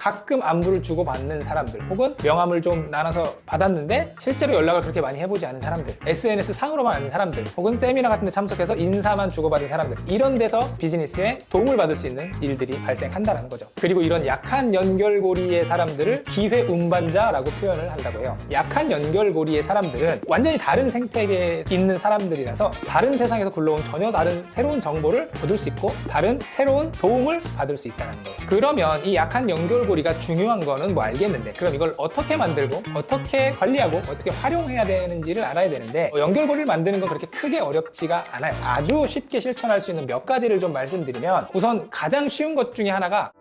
가끔 안부를 주고받는 사람들, 혹은 명함을 좀 나눠서 받았는데 실제로 연락을 그렇게 많이 해보지 않은 사람들, SNS 상으로만 아는 사람들, 혹은 세미나 같은 데 참석해서 인사만 주고받은 사람들, 이런 데서 비즈니스에 도움을 받을 수 있는 일들이 발생한다는 거죠. 그리고 이런 약한 연결고리의 사람들을 기회 운반자라고 표현을 한다고 해요. 약한 연결고리의 사람들은 완전히 다른 생태계에 있는 사람들이라서 다른 세상에서 굴러온 전혀 다른 새로운 정보를 얻을 수 있고 다른 새로운 도움을 받을 수 있다는 거예요. 그러면 이 약한 연결고리가 중요한 거는 뭐 알겠는데, 그럼 이걸 어떻게 만들고 어떻게 관리하고 어떻게 활용해야 되는지를 알아야 되는데, 연결고리를 만드는 건 그렇게 크게 어렵지가 않아요. 아주 쉽게 실천할 수 있는 몇 가지를 좀 말씀드리면, 우선 가장 쉬운 것 중에 하나가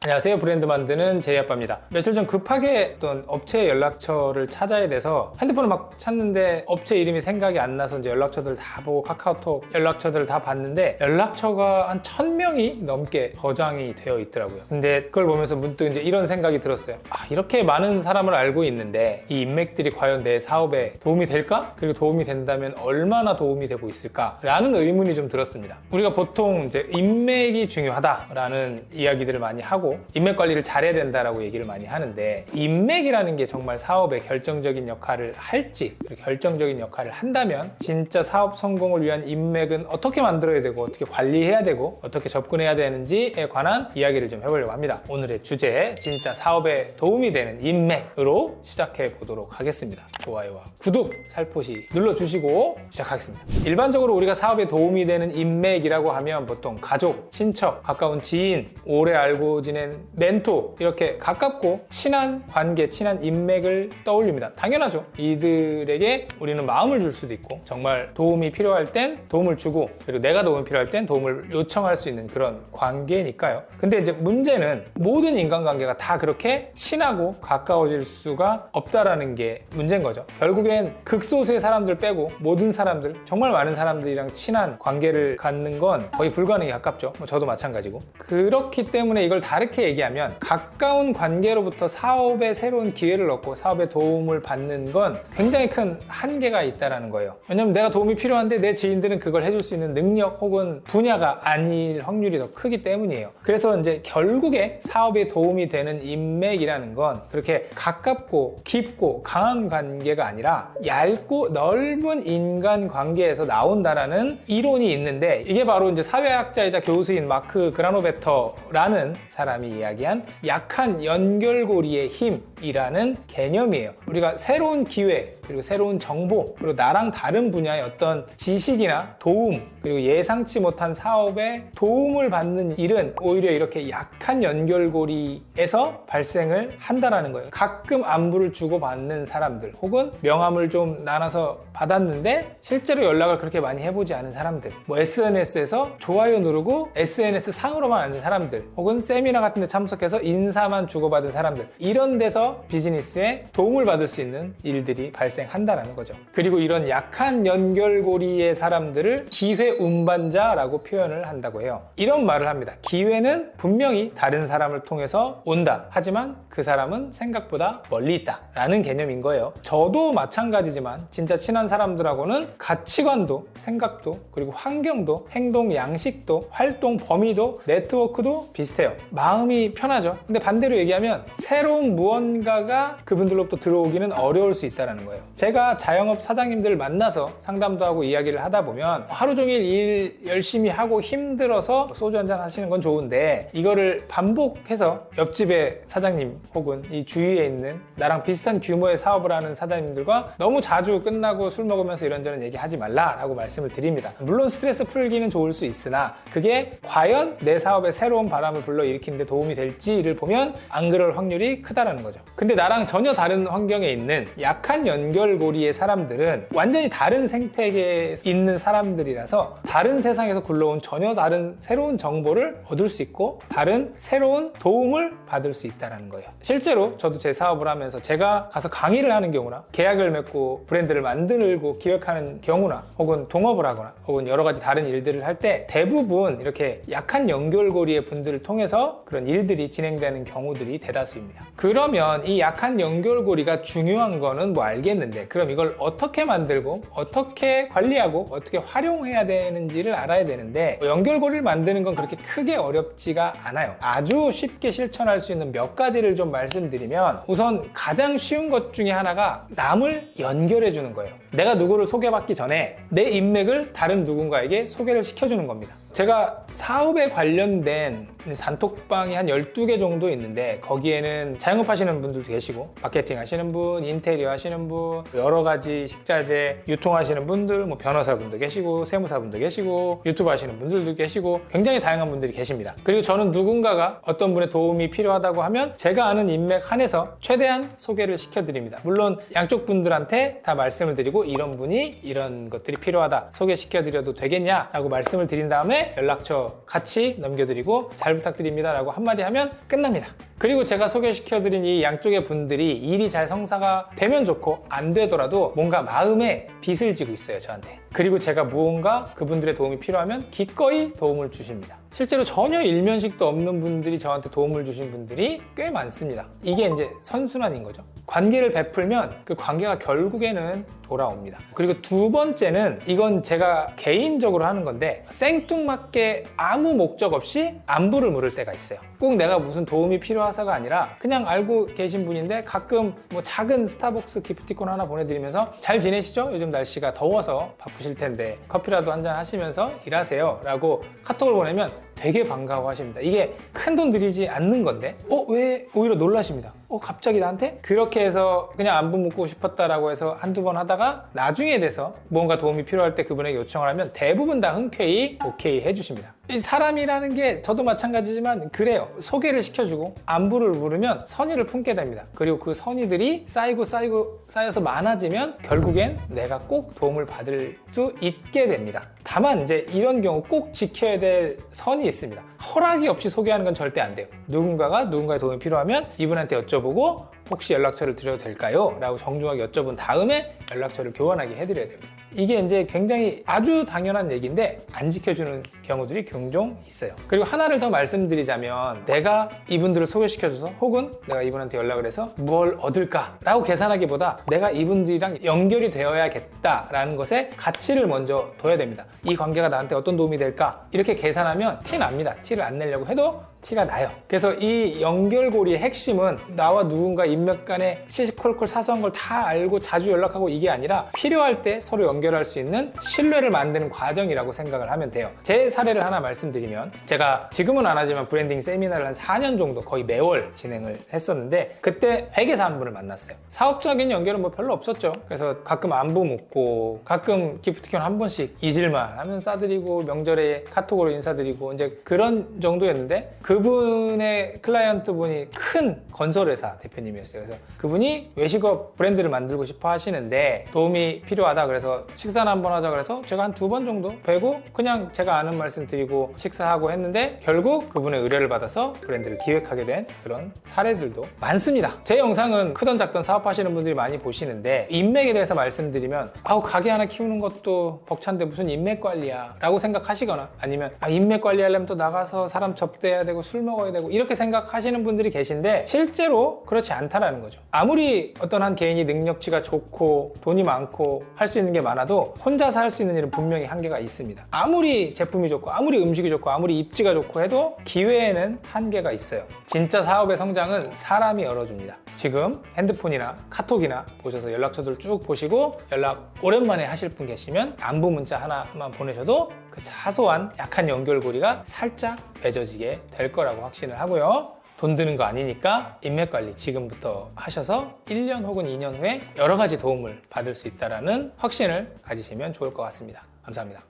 안녕하세요. 브랜드 만드는 제이아빠입니다. 며칠 전 급하게 어떤 업체 연락처를 찾아야 돼서 핸드폰을 막 찾는데 업체 이름이 생각이 안 나서 이제 연락처들을 다 보고 카카오톡 연락처들을 다 봤는데 연락처가 한 1000명이 넘게 저장이 되어 있더라고요. 근데 그걸 보면서 문득 이제 이런 생각이 들었어요. 이렇게 많은 사람을 알고 있는데 이 인맥들이 과연 내 사업에 도움이 될까? 그리고 도움이 된다면 얼마나 도움이 되고 있을까? 라는 의문이 좀 들었습니다. 우리가 보통 이제 인맥이 중요하다라는 이야기들을 많이 하고 인맥 관리를 잘해야 된다라고 얘기를 많이 하는데, 인맥이라는 게 정말 사업에 결정적인 역할을 할지, 그리고 결정적인 역할을 한다면 진짜 사업 성공을 위한 인맥은 어떻게 만들어야 되고 어떻게 관리해야 되고 어떻게 접근해야 되는지에 관한 이야기를 좀 해보려고 합니다. 오늘의 주제, 진짜 사업에 도움이 되는 인맥으로 시작해 보도록 하겠습니다. 좋아요와 구독, 살포시 눌러주시고 시작하겠습니다. 일반적으로 우리가 사업에 도움이 되는 인맥이라고 하면 보통 가족, 친척, 가까운 지인, 오래 알고 지낸 멘토, 이렇게 가깝고 친한 관계, 친한 인맥을 떠올립니다. 당연하죠. 이들에게 우리는 마음을 줄 수도 있고 정말 도움이 필요할 땐 도움을 주고, 그리고 내가 도움이 필요할 땐 도움을 요청할 수 있는 그런 관계니까요. 근데 이제 문제는 모든 인간관계가 다 그렇게 친하고 가까워질 수가 없다라는 게 문제인 거죠. 결국엔 극소수의 사람들 빼고 모든 사람들, 정말 많은 사람들이랑 친한 관계를 갖는 건 거의 불가능에 가깝죠. 저도 마찬가지고. 그렇기 때문에 이걸 다르게 얘기하면 가까운 관계로부터 사업에 새로운 기회를 얻고 사업에 도움을 받는 건 굉장히 큰 한계가 있다는 거예요. 왜냐면 내가 도움이 필요한데 내 지인들은 그걸 해줄 수 있는 능력 혹은 분야가 아닐 확률이 더 크기 때문이에요. 그래서 이제 결국에 사업에 도움이 되는 인맥이라는 건 그렇게 가깝고 깊고 강한 관계가 아니라 얇고 넓은 인간 관계에서 나온다라는 이론이 있는데, 이게 바로 이제 사회학자이자 교수인 마크 그라노베터라는 사람이 이야기한 약한 연결고리의 힘이라는 개념이에요. 우리가 새로운 기회, 그리고 새로운 정보, 그리고 나랑 다른 분야의 어떤 지식이나 도움, 그리고 예상치 못한 사업에 도움을 받는 일은 오히려 이렇게 약한 연결고리에서 발생을 한다는 거예요. 가끔 안부를 주고받는 사람들, 혹은 명함을 좀 나눠서 받았는데 실제로 연락을 그렇게 많이 해보지 않은 사람들, 뭐 SNS에서 좋아요 누르고 SNS 상으로만 아는 사람들, 혹은 세미나 같은 데 참석해서 인사만 주고받은 사람들, 이런 데서 비즈니스에 도움을 받을 수 있는 일들이 발생한다는 거죠. 그리고 이런 약한 연결고리의 사람들을 기회 운반자라고 표현을 한다고 해요. 이런 말을 합니다. 기회는 분명히 다른 사람을 통해서 온다. 하지만 그 사람은 생각보다 멀리 있다 라는 개념인 거예요. 저도 마찬가지지만 진짜 친한 사람들하고는 가치관도, 생각도, 그리고 환경도, 행동 양식도, 활동 범위도, 네트워크도 비슷해요. 마음이 편하죠. 근데 반대로 얘기하면 새로운 무언가가 그분들로부터 들어오기는 어려울 수 있다는 거예요. 제가 자영업 사장님들 만나서 상담도 하고 이야기를 하다 보면 하루 종일 일 열심히 하고 힘들어서 소주 한잔 하시는 건 좋은데, 이거를 반복해서 옆집의 사장님 혹은 이 주위에 있는 나랑 비슷한 규모의 사업을 하는 사장님들과 너무 자주 끝나고 술 먹으면서 이런저런 얘기하지 말라라고 말씀을 드립니다. 물론 스트레스 풀기는 좋을 수 있으나 그게 과연 내 사업에 새로운 바람을 불러일으키는 데 도움이 될지를 보면 안 그럴 확률이 크다라는 거죠. 근데 나랑 전혀 다른 환경에 있는 약한 연결고리의 사람들은 완전히 다른 생태계에 있는 사람들이라서 다른 세상에서 굴러온 전혀 다른 새로운 정보를 얻을 수 있고 다른 새로운 도움을 받을 수 있다는 거예요. 실제로 저도 제 사업을 하면서 제가 가서 강의를 하는 경우나 계약을 맺고 브랜드를 만들고 기획하는 경우나 혹은 동업을 하거나 혹은 여러 가지 다른 일들을 할 때 대부분 이렇게 약한 연결고리의 분들을 통해서 그런 일들이 진행되는 경우들이 대다수입니다. 그러면 이 약한 연결고리가 중요한 거는 뭐 알겠는데, 되는데 그럼 이걸 어떻게 만들고 어떻게 관리하고 어떻게 활용해야 되는지를 알아야 되는데 연결고리를 만드는 건 그렇게 크게 어렵지가 않아요. 아주 쉽게 실천할 수 있는 몇 가지를 좀 말씀드리면 우선 가장 쉬운 것 중에 하나가 남을 연결해 주는 거예요. 내가 누구를 소개받기 전에 내 인맥을 다른 누군가에게 소개를 시켜주는 겁니다. 제가 사업에 관련된 단톡방이 한 12개 정도 있는데 거기에는 자영업 하시는 분들도 계시고 마케팅 하시는 분, 인테리어 하시는 분, 여러 가지 식자재 유통하시는 분들, 뭐 변호사분도 계시고 세무사분도 계시고 유튜브 하시는 분들도 계시고 굉장히 다양한 분들이 계십니다. 그리고 저는 누군가가 어떤 분의 도움이 필요하다고 하면 제가 아는 인맥 한에서 최대한 소개를 시켜드립니다. 물론 양쪽 분들한테 다 말씀을 드리고 이런 분이 이런 것들이 필요하다 소개시켜드려도 되겠냐 라고 말씀을 드린 다음에 연락처 같이 넘겨드리고 잘 부탁드립니다 라고 한마디 하면 끝납니다. 그리고 제가 소개시켜드린 이 양쪽의 분들이 일이 잘 성사가 되면 좋고 안 되더라도 뭔가 마음에 빚을 지고 있어요, 저한테. 그리고 제가 무언가 그분들의 도움이 필요하면 기꺼이 도움을 주십니다. 실제로 전혀 일면식도 없는 분들이 저한테 도움을 주신 분들이 꽤 많습니다. 이게 이제 선순환인 거죠. 관계를 베풀면 그 관계가 결국에는 돌아옵니다. 그리고 두 번째는 이건 제가 개인적으로 하는 건데 생뚱맞게 아무 목적 없이 안부를 물을 때가 있어요. 꼭 내가 무슨 도움이 필요해서가 아니라 그냥 알고 계신 분인데 가끔 뭐 작은 스타벅스 기프티콘 하나 보내드리면서 잘 지내시죠? 요즘 날씨가 더워서 바쁘실 텐데 커피라도 한잔 하시면서 일하세요 라고 카톡을 보내면 되게 반가워 하십니다. 이게 큰 돈 들이지 않는 건데 왜 오히려 놀라십니다. 갑자기 나한테? 그렇게 해서 그냥 안부 묻고 싶었다라고 해서 한두 번 하다가 나중에 돼서 뭔가 도움이 필요할 때 그분에게 요청을 하면 대부분 다 흔쾌히 오케이 해주십니다. 이 사람이라는 게 저도 마찬가지지만 그래요. 소개를 시켜주고 안부를 물으면 선의를 품게 됩니다. 그리고 그 선의들이 쌓여서 많아지면 결국엔 내가 꼭 도움을 받을 수 있게 됩니다. 다만 이제 이런 경우 꼭 지켜야 될 선이 있습니다. 허락이 없이 소개하는 건 절대 안 돼요. 누군가가 누군가의 도움이 필요하면 이분한테 여쭤보고 혹시 연락처를 드려도 될까요? 라고 정중하게 여쭤본 다음에 연락처를 교환하게 해드려야 됩니다. 이게 이제 굉장히 아주 당연한 얘기인데 안 지켜주는 경우들이 종종 있어요. 그리고 하나를 더 말씀드리자면 내가 이분들을 소개시켜줘서 혹은 내가 이분한테 연락을 해서 뭘 얻을까 라고 계산하기보다 내가 이분들이랑 연결이 되어야겠다라는 것에 가치를 먼저 둬야 됩니다. 이 관계가 나한테 어떤 도움이 될까 이렇게 계산하면 티 납니다. 티를 안 내려고 해도 티가 나요. 그래서 이 연결고리의 핵심은 나와 누군가 인맥 간에 시시콜콜 사소한 걸 다 알고 자주 연락하고 이게 아니라 필요할 때 서로 연결할 수 있는 신뢰를 만드는 과정이라고 생각을 하면 돼요. 제 사례를 하나 말씀드리면 제가 지금은 안 하지만 브랜딩 세미나를 한 4년 정도 거의 매월 진행을 했었는데 그때 회계사 한 분을 만났어요. 사업적인 연결은 뭐 별로 없었죠. 그래서 가끔 안부 묻고 가끔 기프티콘 한 번씩 잊을만 하면 싸드리고 명절에 카톡으로 인사드리고 이제 그런 정도였는데 그분의 클라이언트 분이 큰 건설회사 대표님이었어요. 그래서 그분이 외식업 브랜드를 만들고 싶어 하시는데 도움이 필요하다 그래서 식사를 한번 하자 그래서 제가 한 2번 정도 뵈고 그냥 제가 아는 말씀 드리고 식사하고 했는데 결국 그분의 의뢰를 받아서 브랜드를 기획하게 된 그런 사례들도 많습니다. 제 영상은 크던 작던 사업하시는 분들이 많이 보시는데 인맥에 대해서 말씀드리면 가게 하나 키우는 것도 벅찬데 무슨 인맥 관리야 라고 생각하시거나 아니면 인맥 관리하려면 또 나가서 사람 접대해야 되고 술 먹어야 되고 이렇게 생각하시는 분들이 계신데 실제로 그렇지 않다라는 거죠. 아무리 어떤 한 개인이 능력치가 좋고 돈이 많고 할 수 있는 게 많아도 혼자서 할 수 있는 일은 분명히 한계가 있습니다. 아무리 제품이 좋고 아무리 음식이 좋고 아무리 입지가 좋고 해도 기회에는 한계가 있어요. 진짜 사업의 성장은 사람이 열어줍니다. 지금 핸드폰이나 카톡이나 보셔서 연락처들 쭉 보시고 연락 오랜만에 하실 분 계시면 안부 문자 하나만 보내셔도 그 사소한 약한 연결고리가 살짝 맺어지게 될 거라고 확신을 하고요. 돈 드는 거 아니니까 인맥 관리 지금부터 하셔서 1년 혹은 2년 후에 여러 가지 도움을 받을 수 있다는 확신을 가지시면 좋을 것 같습니다. 감사합니다.